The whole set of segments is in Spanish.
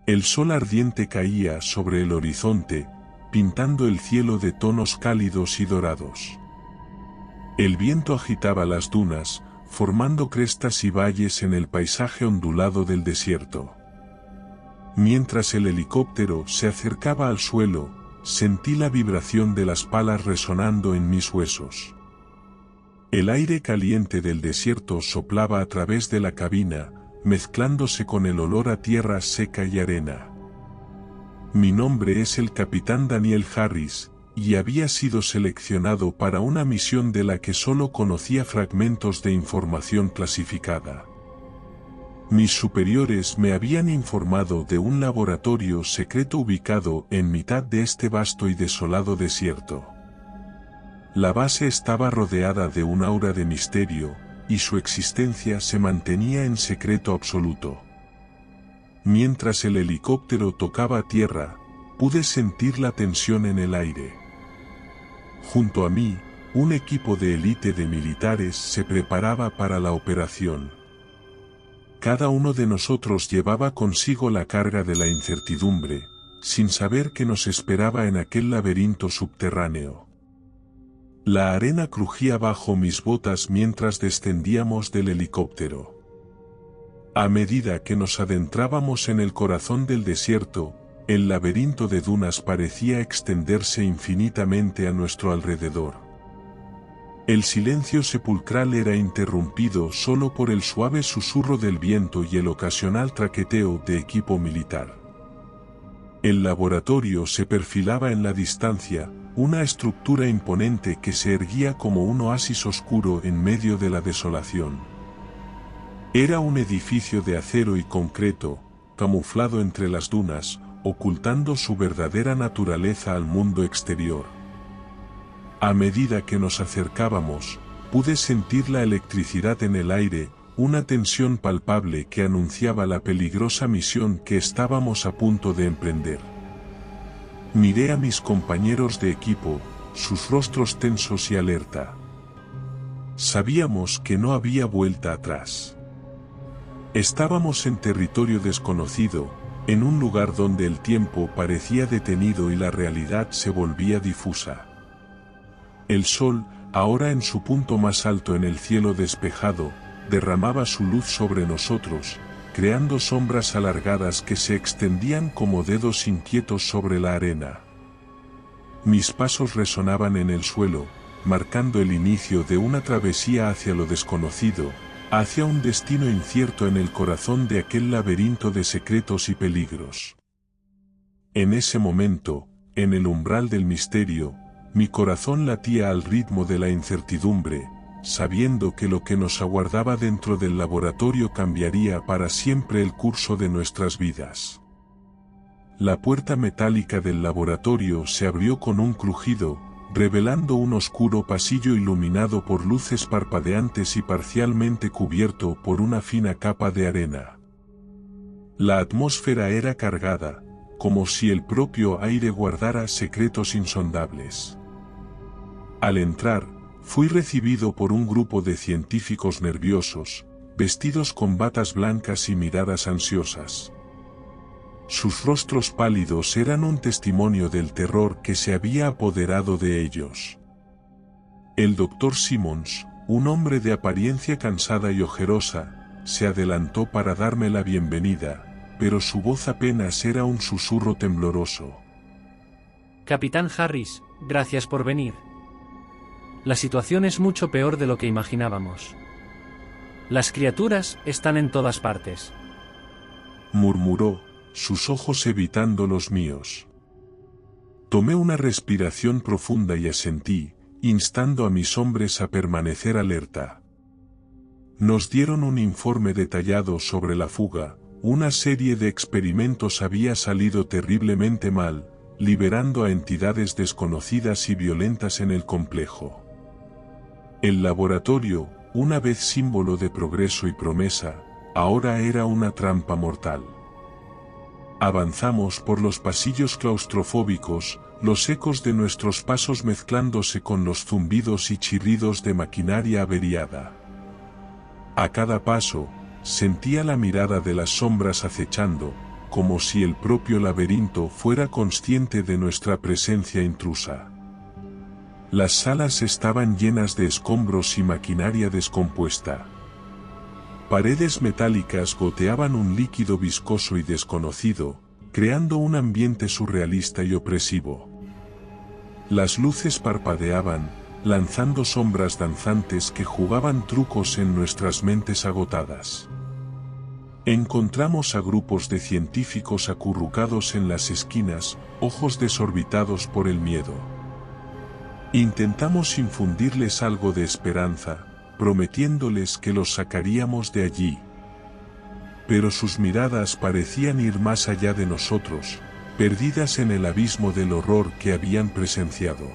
El sol ardiente caía sobre el horizonte, pintando el cielo de tonos cálidos y dorados. El viento agitaba las dunas, formando crestas y valles en el paisaje ondulado del desierto. Mientras el helicóptero se acercaba al suelo, sentí la vibración de las palas resonando en mis huesos. El aire caliente del desierto soplaba a través de la cabina, mezclándose con el olor a tierra seca y arena. Mi nombre es el capitán Daniel Harris, y había sido seleccionado para una misión de la que solo conocía fragmentos de información clasificada. Mis superiores me habían informado de un laboratorio secreto ubicado en mitad de este vasto y desolado desierto. La base estaba rodeada de un aura de misterio, y su existencia se mantenía en secreto absoluto. Mientras el helicóptero tocaba tierra, pude sentir la tensión en el aire. Junto a mí, un equipo de élite de militares se preparaba para la operación. Cada uno de nosotros llevaba consigo la carga de la incertidumbre, sin saber qué nos esperaba en aquel laberinto subterráneo. La arena crujía bajo mis botas mientras descendíamos del helicóptero. A medida que nos adentrábamos en el corazón del desierto, el laberinto de dunas parecía extenderse infinitamente a nuestro alrededor. El silencio sepulcral era interrumpido solo por el suave susurro del viento y el ocasional traqueteo de equipo militar. El laboratorio se perfilaba en la distancia, una estructura imponente que se erguía como un oasis oscuro en medio de la desolación. Era un edificio de acero y concreto, camuflado entre las dunas, ocultando su verdadera naturaleza al mundo exterior. A medida que nos acercábamos, pude sentir la electricidad en el aire, una tensión palpable que anunciaba la peligrosa misión que estábamos a punto de emprender. Miré a mis compañeros de equipo, sus rostros tensos y alerta. Sabíamos que no había vuelta atrás. Estábamos en territorio desconocido, en un lugar donde el tiempo parecía detenido y la realidad se volvía difusa. El sol, ahora en su punto más alto en el cielo despejado, derramaba su luz sobre nosotros, creando sombras alargadas que se extendían como dedos inquietos sobre la arena. Mis pasos resonaban en el suelo, marcando el inicio de una travesía hacia lo desconocido, hacia un destino incierto en el corazón de aquel laberinto de secretos y peligros. En ese momento, en el umbral del misterio, mi corazón latía al ritmo de la incertidumbre, sabiendo que lo que nos aguardaba dentro del laboratorio cambiaría para siempre el curso de nuestras vidas. La puerta metálica del laboratorio se abrió con un crujido, revelando un oscuro pasillo iluminado por luces parpadeantes y parcialmente cubierto por una fina capa de arena. La atmósfera era cargada, como si el propio aire guardara secretos insondables. Al entrar, fui recibido por un grupo de científicos nerviosos, vestidos con batas blancas y miradas ansiosas. Sus rostros pálidos eran un testimonio del terror que se había apoderado de ellos. El Dr. Simmons, un hombre de apariencia cansada y ojerosa, se adelantó para darme la bienvenida, pero su voz apenas era un susurro tembloroso. Capitán Harris, gracias por venir. La situación es mucho peor de lo que imaginábamos. Las criaturas están en todas partes. Murmuró, sus ojos evitando los míos. Tomé una respiración profunda y asentí, instando a mis hombres a permanecer alerta. Nos dieron un informe detallado sobre la fuga. Una serie de experimentos había salido terriblemente mal, liberando a entidades desconocidas y violentas en el complejo. El laboratorio, una vez símbolo de progreso y promesa, ahora era una trampa mortal. Avanzamos por los pasillos claustrofóbicos, los ecos de nuestros pasos mezclándose con los zumbidos y chirridos de maquinaria averiada. A cada paso, sentía la mirada de las sombras acechando, como si el propio laberinto fuera consciente de nuestra presencia intrusa. Las salas estaban llenas de escombros y maquinaria descompuesta. Paredes metálicas goteaban un líquido viscoso y desconocido, creando un ambiente surrealista y opresivo. Las luces parpadeaban, lanzando sombras danzantes que jugaban trucos en nuestras mentes agotadas. Encontramos a grupos de científicos acurrucados en las esquinas, ojos desorbitados por el miedo. Intentamos infundirles algo de esperanza, prometiéndoles que los sacaríamos de allí. Pero sus miradas parecían ir más allá de nosotros, perdidas en el abismo del horror que habían presenciado.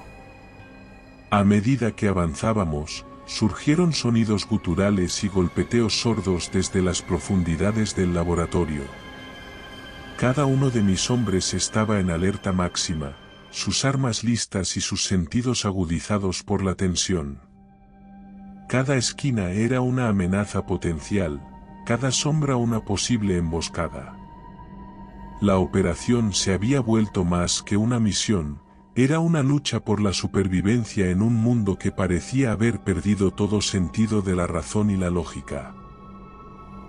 A medida que avanzábamos, surgieron sonidos guturales y golpeteos sordos desde las profundidades del laboratorio. Cada uno de mis hombres estaba en alerta máxima, sus armas listas y sus sentidos agudizados por la tensión. Cada esquina era una amenaza potencial, cada sombra una posible emboscada. La operación se había vuelto más que una misión, era una lucha por la supervivencia en un mundo que parecía haber perdido todo sentido de la razón y la lógica.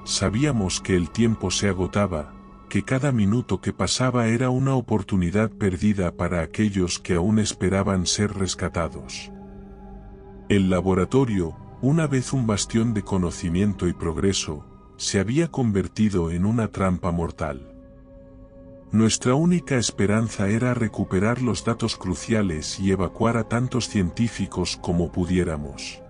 Sabíamos que el tiempo se agotaba, que cada minuto que pasaba era una oportunidad perdida para aquellos que aún esperaban ser rescatados. El laboratorio, una vez un bastión de conocimiento y progreso, se había convertido en una trampa mortal. Nuestra única esperanza era recuperar los datos cruciales y evacuar a tantos científicos como pudiéramos.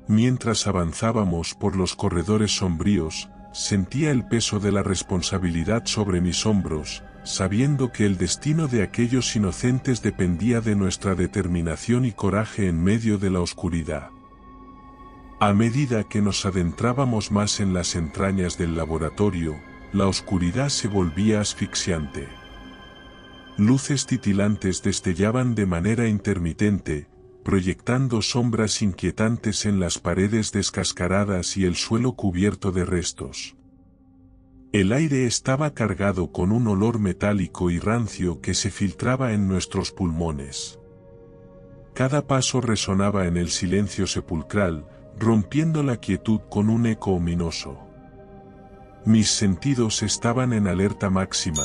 Mientras avanzábamos por los corredores sombríos, sentía el peso de la responsabilidad sobre mis hombros, sabiendo que el destino de aquellos inocentes dependía de nuestra determinación y coraje en medio de la oscuridad. A medida que nos adentrábamos más en las entrañas del laboratorio, la oscuridad se volvía asfixiante. Luces titilantes destellaban de manera intermitente, proyectando sombras inquietantes en las paredes descascaradas y el suelo cubierto de restos. El aire estaba cargado con un olor metálico y rancio que se filtraba en nuestros pulmones. Cada paso resonaba en el silencio sepulcral, rompiendo la quietud con un eco ominoso. Mis sentidos estaban en alerta máxima,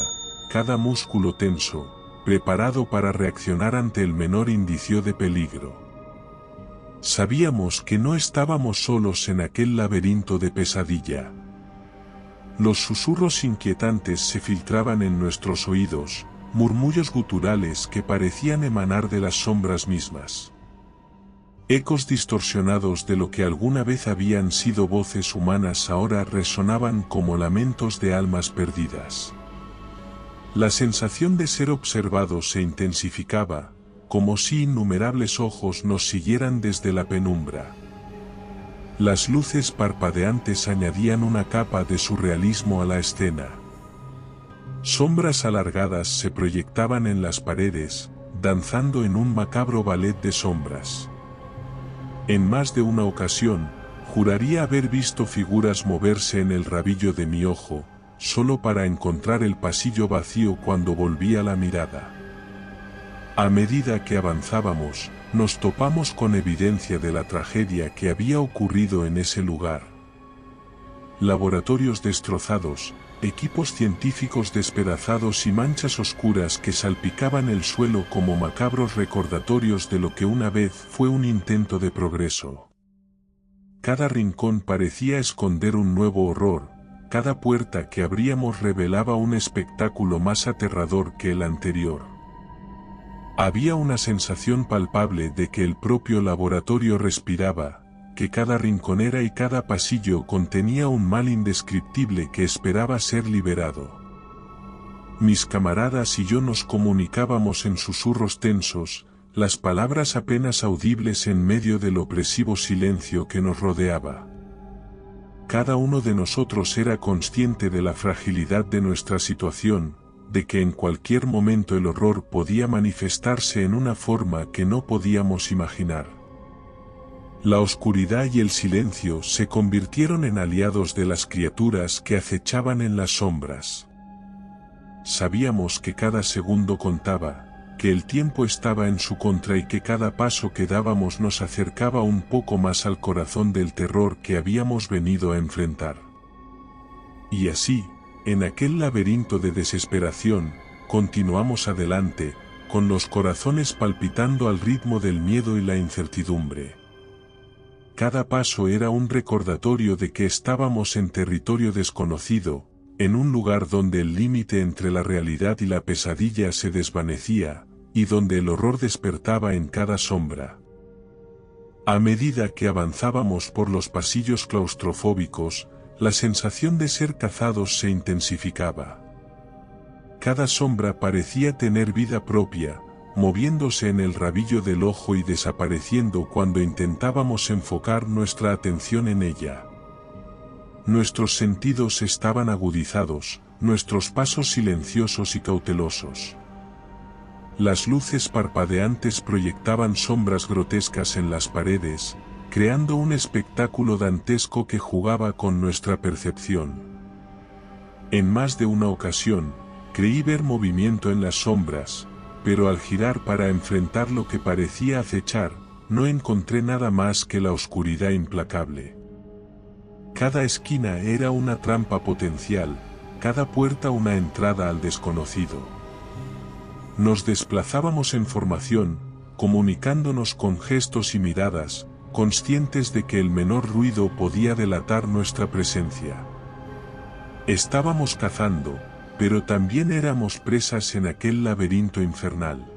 cada músculo tenso, preparado para reaccionar ante el menor indicio de peligro. Sabíamos que no estábamos solos en aquel laberinto de pesadilla. Los susurros inquietantes se filtraban en nuestros oídos, murmullos guturales que parecían emanar de las sombras mismas. Ecos distorsionados de lo que alguna vez habían sido voces humanas ahora resonaban como lamentos de almas perdidas. La sensación de ser observados se intensificaba, como si innumerables ojos nos siguieran desde la penumbra. Las luces parpadeantes añadían una capa de surrealismo a la escena. Sombras alargadas se proyectaban en las paredes, danzando en un macabro ballet de sombras. En más de una ocasión, juraría haber visto figuras moverse en el rabillo de mi ojo, solo para encontrar el pasillo vacío cuando volvía la mirada. A medida que avanzábamos, nos topamos con evidencia de la tragedia que había ocurrido en ese lugar. Laboratorios destrozados, equipos científicos despedazados y manchas oscuras que salpicaban el suelo como macabros recordatorios de lo que una vez fue un intento de progreso. Cada rincón parecía esconder un nuevo horror, cada puerta que abríamos revelaba un espectáculo más aterrador que el anterior. Había una sensación palpable de que el propio laboratorio respiraba, que cada rinconera y cada pasillo contenía un mal indescriptible que esperaba ser liberado. Mis camaradas y yo nos comunicábamos en susurros tensos, las palabras apenas audibles en medio del opresivo silencio que nos rodeaba. Cada uno de nosotros era consciente de la fragilidad de nuestra situación, de que en cualquier momento el horror podía manifestarse en una forma que no podíamos imaginar. La oscuridad y el silencio se convirtieron en aliados de las criaturas que acechaban en las sombras. sabíamos que cada segundo contaba, que el tiempo estaba en su contra y que cada paso que dábamos nos acercaba un poco más al corazón del terror que habíamos venido a enfrentar. Y así, en aquel laberinto de desesperación, continuamos adelante, con los corazones palpitando al ritmo del miedo y la incertidumbre. Cada paso era un recordatorio de que estábamos en territorio desconocido, en un lugar donde el límite entre la realidad y la pesadilla se desvanecía, y donde el horror despertaba en cada sombra. A medida que avanzábamos por los pasillos claustrofóbicos, la sensación de ser cazados se intensificaba. Cada sombra parecía tener vida propia, moviéndose en el rabillo del ojo y desapareciendo cuando intentábamos enfocar nuestra atención en ella. Nuestros sentidos estaban agudizados, nuestros pasos silenciosos y cautelosos. Las luces parpadeantes proyectaban sombras grotescas en las paredes, creando un espectáculo dantesco que jugaba con nuestra percepción. En más de una ocasión, creí ver movimiento en las sombras, pero al girar para enfrentar lo que parecía acechar, no encontré nada más que la oscuridad implacable. Cada esquina era una trampa potencial, cada puerta una entrada al desconocido. Nos desplazábamos en formación, comunicándonos con gestos y miradas, conscientes de que el menor ruido podía delatar nuestra presencia. Estábamos cazando, pero también éramos presas en aquel laberinto infernal.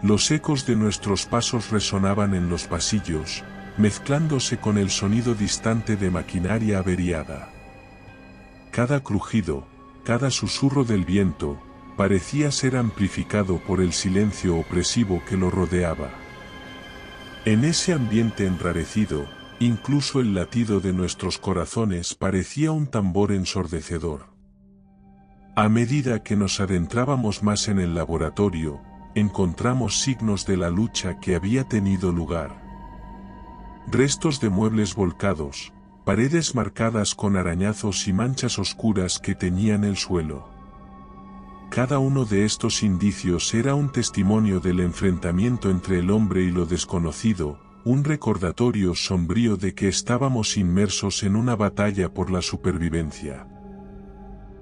Los ecos de nuestros pasos resonaban en los pasillos, mezclándose con el sonido distante de maquinaria averiada. Cada crujido, cada susurro del viento, parecía ser amplificado por el silencio opresivo que lo rodeaba. En ese ambiente enrarecido, incluso el latido de nuestros corazones parecía un tambor ensordecedor. A medida que nos adentrábamos más en el laboratorio, encontramos signos de la lucha que había tenido lugar. Restos de muebles volcados, paredes marcadas con arañazos y manchas oscuras que teñían el suelo. Cada uno de estos indicios era un testimonio del enfrentamiento entre el hombre y lo desconocido, un recordatorio sombrío de que estábamos inmersos en una batalla por la supervivencia.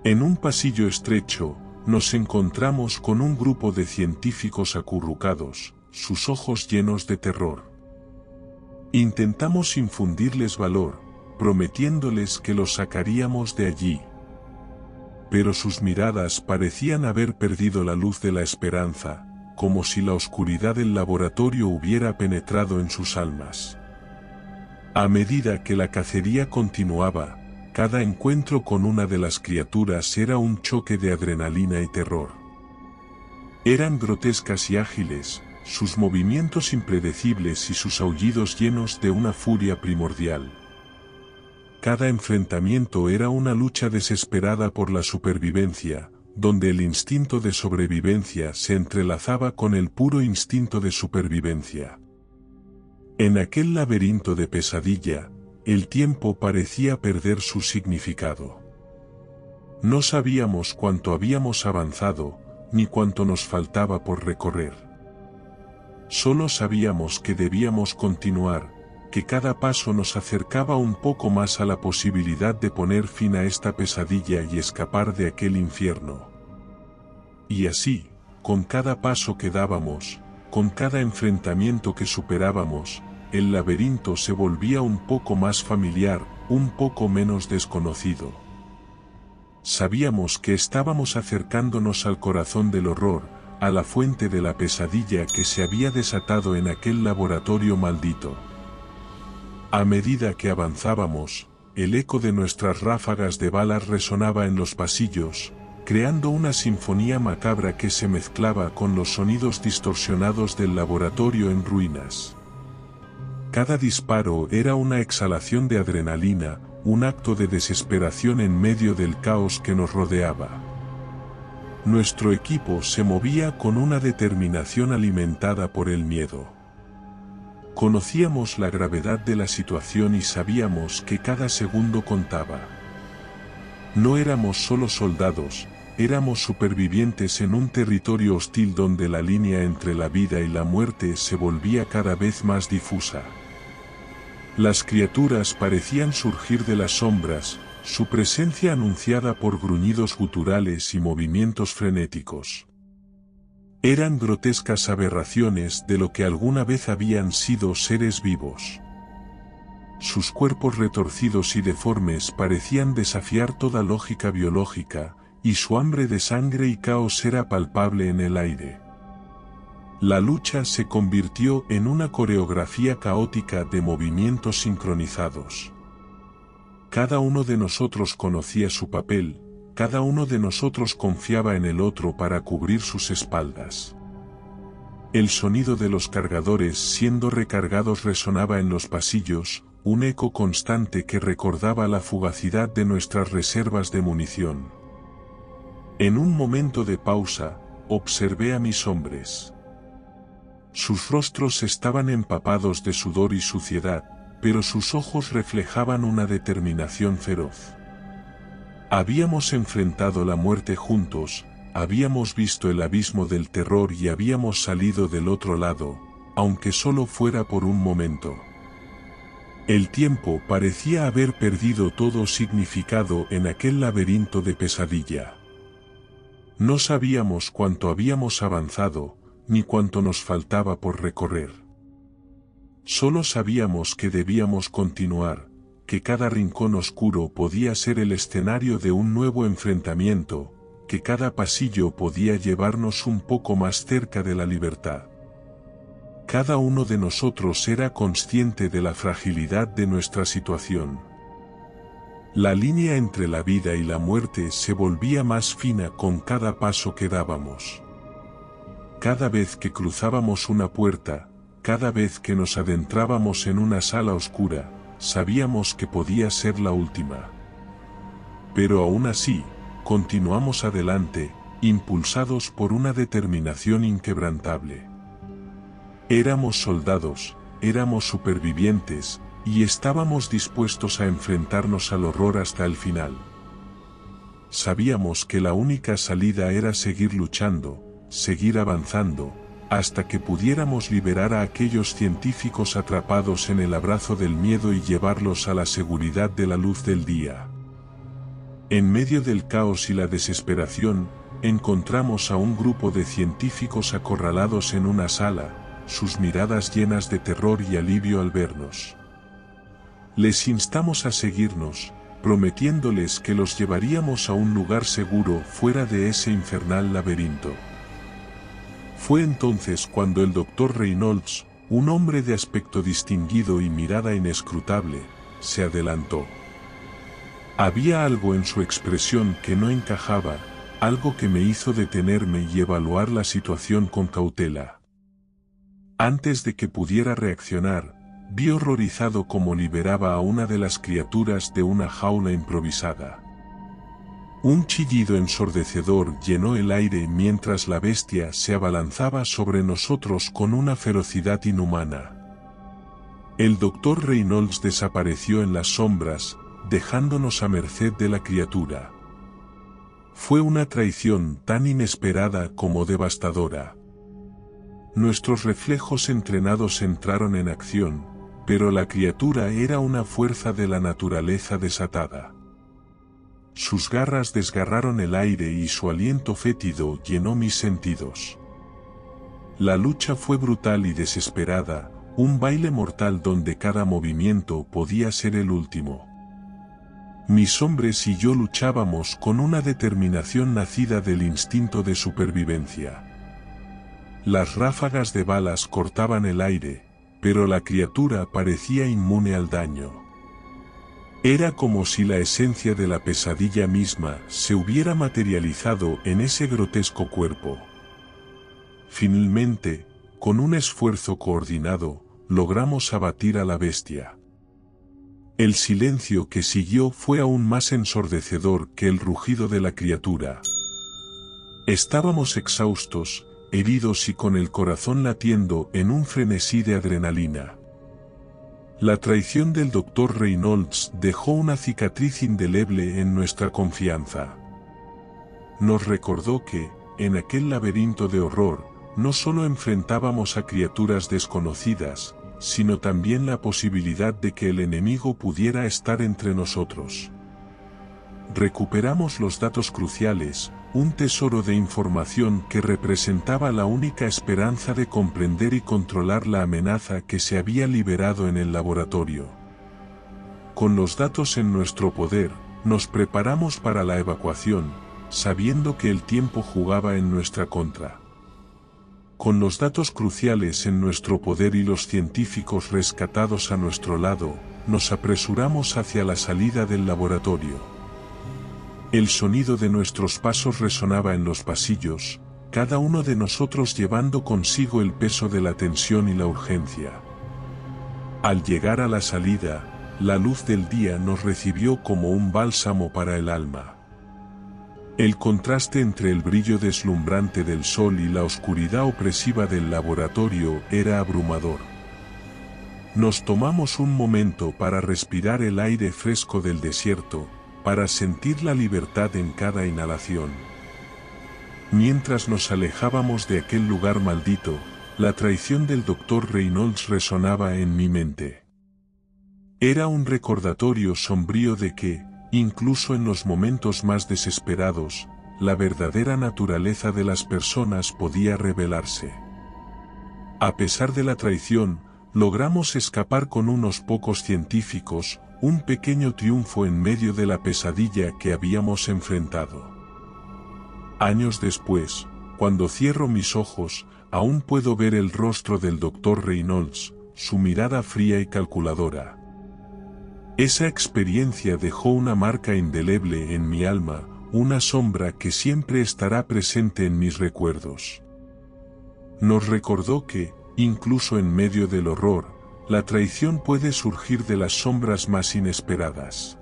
En un pasillo estrecho, nos encontramos con un grupo de científicos acurrucados, sus ojos llenos de terror. Intentamos infundirles valor, prometiéndoles que los sacaríamos de allí. Pero sus miradas parecían haber perdido la luz de la esperanza, como si la oscuridad del laboratorio hubiera penetrado en sus almas. A medida que la cacería continuaba, cada encuentro con una de las criaturas era un choque de adrenalina y terror. Eran grotescas y ágiles, sus movimientos impredecibles y sus aullidos llenos de una furia primordial. Cada enfrentamiento era una lucha desesperada por la supervivencia, donde el instinto de sobrevivencia se entrelazaba con el puro instinto de supervivencia. En aquel laberinto de pesadilla, el tiempo parecía perder su significado. No sabíamos cuánto habíamos avanzado, ni cuánto nos faltaba por recorrer. Solo sabíamos que debíamos continuar, que cada paso nos acercaba un poco más a la posibilidad de poner fin a esta pesadilla y escapar de aquel infierno. Y así, con cada paso que dábamos, con cada enfrentamiento que superábamos, el laberinto se volvía un poco más familiar, un poco menos desconocido. Sabíamos que estábamos acercándonos al corazón del horror, a la fuente de la pesadilla que se había desatado en aquel laboratorio maldito. A medida que avanzábamos, el eco de nuestras ráfagas de balas resonaba en los pasillos, creando una sinfonía macabra que se mezclaba con los sonidos distorsionados del laboratorio en ruinas. Cada disparo era una exhalación de adrenalina, un acto de desesperación en medio del caos que nos rodeaba. Nuestro equipo se movía con una determinación alimentada por el miedo. Conocíamos la gravedad de la situación y sabíamos que cada segundo contaba. No éramos solo soldados, éramos supervivientes en un territorio hostil donde la línea entre la vida y la muerte se volvía cada vez más difusa. Las criaturas parecían surgir de las sombras, su presencia anunciada por gruñidos guturales y movimientos frenéticos. Eran grotescas aberraciones de lo que alguna vez habían sido seres vivos. Sus cuerpos retorcidos y deformes parecían desafiar toda lógica biológica, y su hambre de sangre y caos era palpable en el aire. La lucha se convirtió en una coreografía caótica de movimientos sincronizados. Cada uno de nosotros conocía su papel, cada uno de nosotros confiaba en el otro para cubrir sus espaldas. El sonido de los cargadores siendo recargados resonaba en los pasillos, un eco constante que recordaba la fugacidad de nuestras reservas de munición. En un momento de pausa, observé a mis hombres. Sus rostros estaban empapados de sudor y suciedad, pero sus ojos reflejaban una determinación feroz. Habíamos enfrentado la muerte juntos, habíamos visto el abismo del terror y habíamos salido del otro lado, aunque solo fuera por un momento. El tiempo parecía haber perdido todo significado en aquel laberinto de pesadilla. No sabíamos cuánto habíamos avanzado, ni cuánto nos faltaba por recorrer. Solo sabíamos que debíamos continuar, que cada rincón oscuro podía ser el escenario de un nuevo enfrentamiento, que cada pasillo podía llevarnos un poco más cerca de la libertad. Cada uno de nosotros era consciente de la fragilidad de nuestra situación. La línea entre la vida y la muerte se volvía más fina con cada paso que dábamos. Cada vez que cruzábamos una puerta, cada vez que nos adentrábamos en una sala oscura, sabíamos que podía ser la última. Pero aún así, continuamos adelante, impulsados por una determinación inquebrantable. Éramos soldados, éramos supervivientes, y estábamos dispuestos a enfrentarnos al horror hasta el final. Sabíamos que la única salida era seguir luchando, seguir avanzando, hasta que pudiéramos liberar a aquellos científicos atrapados en el abrazo del miedo y llevarlos a la seguridad de la luz del día. En medio del caos y la desesperación, encontramos a un grupo de científicos acorralados en una sala, sus miradas llenas de terror y alivio al vernos. Les instamos a seguirnos, prometiéndoles que los llevaríamos a un lugar seguro fuera de ese infernal laberinto. Fue entonces cuando el Dr. Reynolds, un hombre de aspecto distinguido y mirada inescrutable, se adelantó. Había algo en su expresión que no encajaba, algo que me hizo detenerme y evaluar la situación con cautela. Antes de que pudiera reaccionar, vi horrorizado cómo liberaba a una de las criaturas de una jaula improvisada. Un chillido ensordecedor llenó el aire mientras la bestia se abalanzaba sobre nosotros con una ferocidad inhumana. El Dr. Reynolds desapareció en las sombras, dejándonos a merced de la criatura. Fue una traición tan inesperada como devastadora. Nuestros reflejos entrenados entraron en acción, pero la criatura era una fuerza de la naturaleza desatada. Sus garras desgarraron el aire y su aliento fétido llenó mis sentidos. La lucha fue brutal y desesperada, un baile mortal donde cada movimiento podía ser el último. Mis hombres y yo luchábamos con una determinación nacida del instinto de supervivencia. Las ráfagas de balas cortaban el aire, pero la criatura parecía inmune al daño. Era como si la esencia de la pesadilla misma se hubiera materializado en ese grotesco cuerpo. Finalmente, con un esfuerzo coordinado, logramos abatir a la bestia. El silencio que siguió fue aún más ensordecedor que el rugido de la criatura. Estábamos exhaustos, heridos y con el corazón latiendo en un frenesí de adrenalina. La traición del Dr. Reynolds dejó una cicatriz indeleble en nuestra confianza. nos recordó que, en aquel laberinto de horror, no solo enfrentábamos a criaturas desconocidas, sino también la posibilidad de que el enemigo pudiera estar entre nosotros. Recuperamos los datos cruciales, un tesoro de información que representaba la única esperanza de comprender y controlar la amenaza que se había liberado en el laboratorio. Con los datos en nuestro poder, nos preparamos para la evacuación, sabiendo que el tiempo jugaba en nuestra contra. Con los datos cruciales en nuestro poder y los científicos rescatados a nuestro lado, nos apresuramos hacia la salida del laboratorio. El sonido de nuestros pasos resonaba en los pasillos, cada uno de nosotros llevando consigo el peso de la tensión y la urgencia. Al llegar a la salida, la luz del día nos recibió como un bálsamo para el alma. El contraste entre el brillo deslumbrante del sol y la oscuridad opresiva del laboratorio era abrumador. Nos tomamos un momento para respirar el aire fresco del desierto, para sentir la libertad en cada inhalación. Mientras nos alejábamos de aquel lugar maldito, la traición del Dr. Reynolds resonaba en mi mente. Era un recordatorio sombrío de que, incluso en los momentos más desesperados, la verdadera naturaleza de las personas podía revelarse. A pesar de la traición, logramos escapar con unos pocos científicos, un pequeño triunfo en medio de la pesadilla que habíamos enfrentado. Años después, cuando cierro mis ojos, aún puedo ver el rostro del Dr. Reynolds, su mirada fría y calculadora. Esa experiencia dejó una marca indeleble en mi alma, una sombra que siempre estará presente en mis recuerdos. Nos recordó que, incluso en medio del horror, la traición puede surgir de las sombras más inesperadas.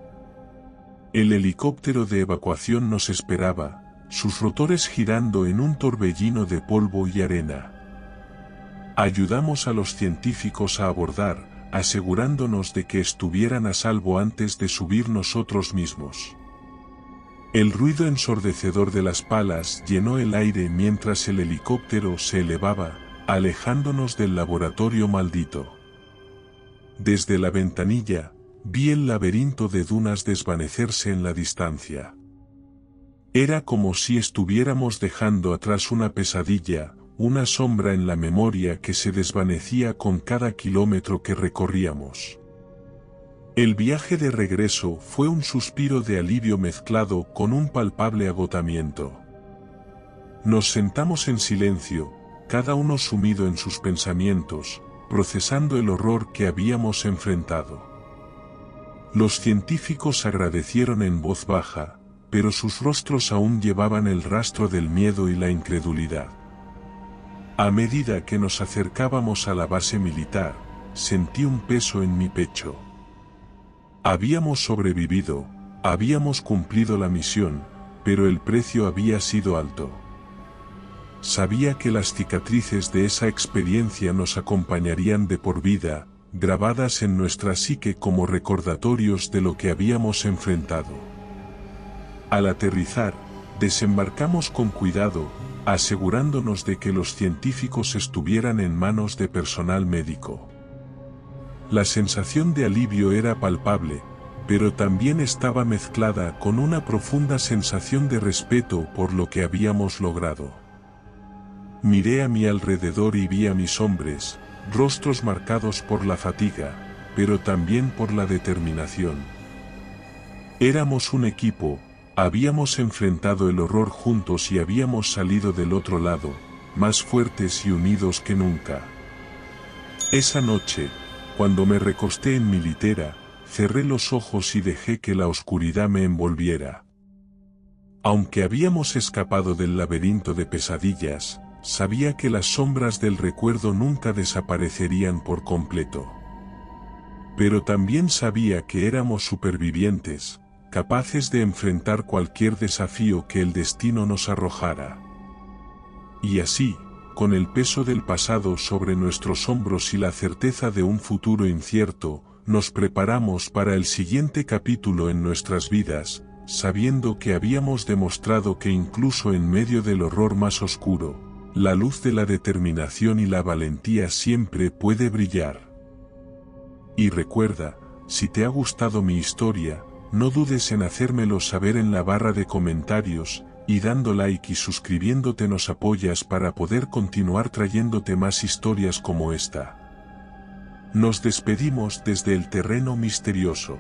El helicóptero de evacuación nos esperaba, sus rotores girando en un torbellino de polvo y arena. Ayudamos a los científicos a abordar, asegurándonos de que estuvieran a salvo antes de subir nosotros mismos. El ruido ensordecedor de las palas llenó el aire mientras el helicóptero se elevaba, alejándonos del laboratorio maldito. Desde la ventanilla, vi el laberinto de dunas desvanecerse en la distancia. Era como si estuviéramos dejando atrás una pesadilla, una sombra en la memoria que se desvanecía con cada kilómetro que recorríamos. El viaje de regreso fue un suspiro de alivio mezclado con un palpable agotamiento. Nos sentamos en silencio, cada uno sumido en sus pensamientos, procesando el horror que habíamos enfrentado. Los científicos agradecieron en voz baja, pero sus rostros aún llevaban el rastro del miedo y la incredulidad. A medida que nos acercábamos a la base militar, sentí un peso en mi pecho. Habíamos sobrevivido, habíamos cumplido la misión, pero el precio había sido alto. Sabía que las cicatrices de esa experiencia nos acompañarían de por vida, grabadas en nuestra psique como recordatorios de lo que habíamos enfrentado. Al aterrizar, desembarcamos con cuidado, asegurándonos de que los científicos estuvieran en manos de personal médico. La sensación de alivio era palpable, pero también estaba mezclada con una profunda sensación de respeto por lo que habíamos logrado. Miré a mi alrededor y vi a mis hombres, rostros marcados por la fatiga, pero también por la determinación. Éramos un equipo, habíamos enfrentado el horror juntos y habíamos salido del otro lado, más fuertes y unidos que nunca. Esa noche, cuando me recosté en mi litera, cerré los ojos y dejé que la oscuridad me envolviera. Aunque habíamos escapado del laberinto de pesadillas, sabía que las sombras del recuerdo nunca desaparecerían por completo. Pero también sabía que éramos supervivientes, capaces de enfrentar cualquier desafío que el destino nos arrojara. Y así, con el peso del pasado sobre nuestros hombros y la certeza de un futuro incierto, nos preparamos para el siguiente capítulo en nuestras vidas, sabiendo que habíamos demostrado que incluso en medio del horror más oscuro, la luz de la determinación y la valentía siempre puede brillar. Y recuerda, si te ha gustado mi historia, no dudes en hacérmelo saber en la barra de comentarios, y dando like y suscribiéndote nos apoyas para poder continuar trayéndote más historias como esta. Nos despedimos desde el terreno misterioso.